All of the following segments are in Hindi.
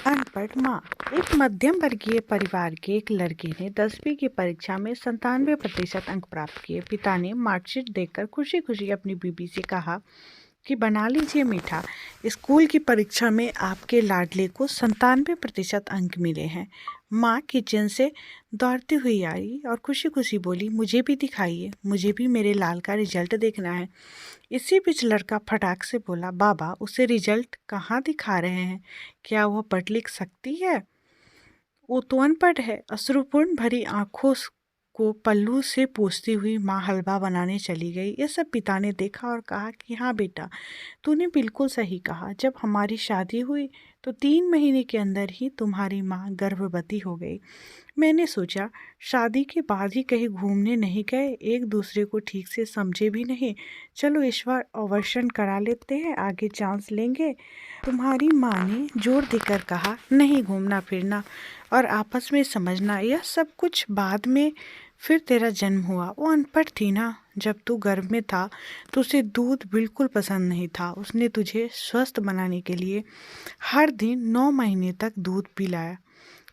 अनपढ़ माँ। एक मध्यम वर्गीय परिवार के एक लड़के ने 10वीं की परीक्षा में 97% अंक प्राप्त किए। पिता ने मार्कशीट देखकर खुशी खुशी अपनी बीबी से कहा कि बना लीजिए मीठा, स्कूल की परीक्षा में आपके लाडले को 97% अंक मिले हैं। माँ किचन से दौड़ती हुई आई और खुशी खुशी बोली, मुझे भी दिखाइए, मुझे भी मेरे लाल का रिजल्ट देखना है। इसी बीच लड़का फटाक से बोला, बाबा उसे रिजल्ट कहाँ दिखा रहे हैं? क्या वह पढ़ लिख सकती है? वो तो अनपढ़ है। अश्रुपूर्ण भरी आंखों को पल्लू से पोंछती हुई माँ हलवा बनाने चली गई। ये सब पिता ने देखा और कहा कि हाँ बेटा, तूने बिल्कुल सही कहा। जब हमारी शादी हुई तो 3 महीने के अंदर ही तुम्हारी माँ गर्भवती हो गई। मैंने सोचा शादी के बाद ही कहीं घूमने नहीं गए, एक दूसरे को ठीक से समझे भी नहीं। चलो ईश्वर अवर्षण करा लेते हैं, आगे चांस लेंगे। तुम्हारी माँ ने जोर देकर कहा, नहीं, घूमना फिरना और आपस में समझना यह सब कुछ बाद में। फिर तेरा जन्म हुआ। वो अनपढ़ थी ना, जब तू गर्भ में था तो उसे दूध बिल्कुल पसंद नहीं था। उसने तुझे स्वस्थ बनाने के लिए हर दिन 9 महीने तक दूध पिलाया।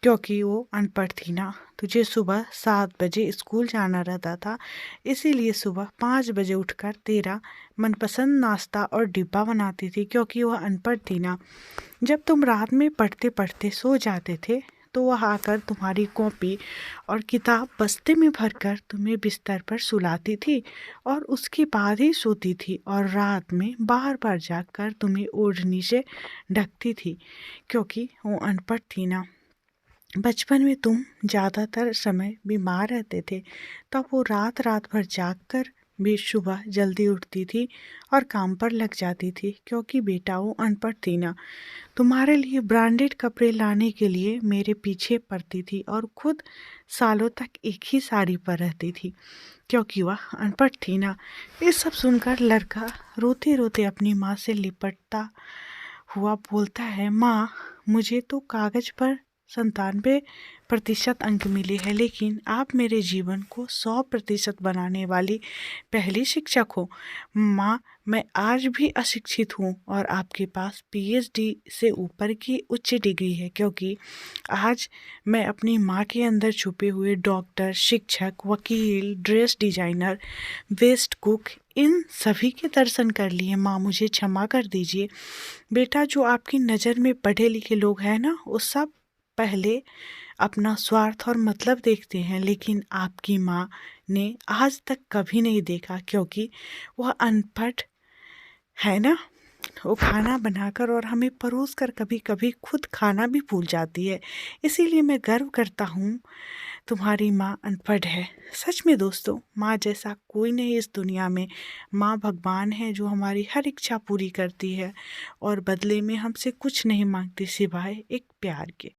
क्योंकि वो अनपढ़ थी ना, तुझे सुबह 7 बजे स्कूल जाना रहता था, इसीलिए सुबह 5 बजे उठकर तेरा मनपसंद नाश्ता और डिब्बा बनाती थी। क्योंकि वह अनपढ़ थी ना, जब तुम रात में पढ़ते पढ़ते सो जाते थे तो वह आकर तुम्हारी कॉपी और किताब बस्ते में भरकर तुम्हें बिस्तर पर सुलाती थी और उसके बाद ही सोती थी, और रात में बार बार जाकर तुम्हें ओढ़नी से ढकती थी। क्योंकि वो अनपढ़ थी ना, बचपन में तुम ज़्यादातर समय बीमार रहते थे, तब वो रात रात भर जागकर भी सुबह जल्दी उठती थी और काम पर लग जाती थी। क्योंकि बेटा वो अनपढ़ थी ना, तुम्हारे लिए ब्रांडेड कपड़े लाने के लिए मेरे पीछे पड़ती थी और खुद सालों तक एक ही साड़ी पर रहती थी। क्योंकि वह अनपढ़ थी ना। ये सब सुनकर लड़का रोते रोते अपनी माँ से लिपटता हुआ बोलता है, माँ, मुझे तो कागज पर 97% अंक मिले हैं, लेकिन आप मेरे जीवन को 100% बनाने वाली पहली शिक्षक हो। माँ, मैं आज भी अशिक्षित हूँ और आपके पास PhD से ऊपर की उच्च डिग्री है। क्योंकि आज मैं अपनी माँ के अंदर छुपे हुए डॉक्टर, शिक्षक, वकील, ड्रेस डिजाइनर, बेस्ट कुक, इन सभी के दर्शन कर लिए। माँ, मुझे क्षमा कर दीजिए। बेटा, जो आपकी नज़र में पढ़े लिखे लोग हैं ना, वो सब पहले अपना स्वार्थ और मतलब देखते हैं, लेकिन आपकी माँ ने आज तक कभी नहीं देखा। क्योंकि वह अनपढ़ है ना, वो खाना बनाकर और हमें परोस कर कभी कभी खुद खाना भी भूल जाती है। इसीलिए मैं गर्व करता हूँ तुम्हारी माँ अनपढ़ है। सच में दोस्तों, माँ जैसा कोई नहीं इस दुनिया में। माँ भगवान है जो हमारी हर इच्छा पूरी करती है और बदले में हमसे कुछ नहीं मांगती सिवाय एक प्यार के।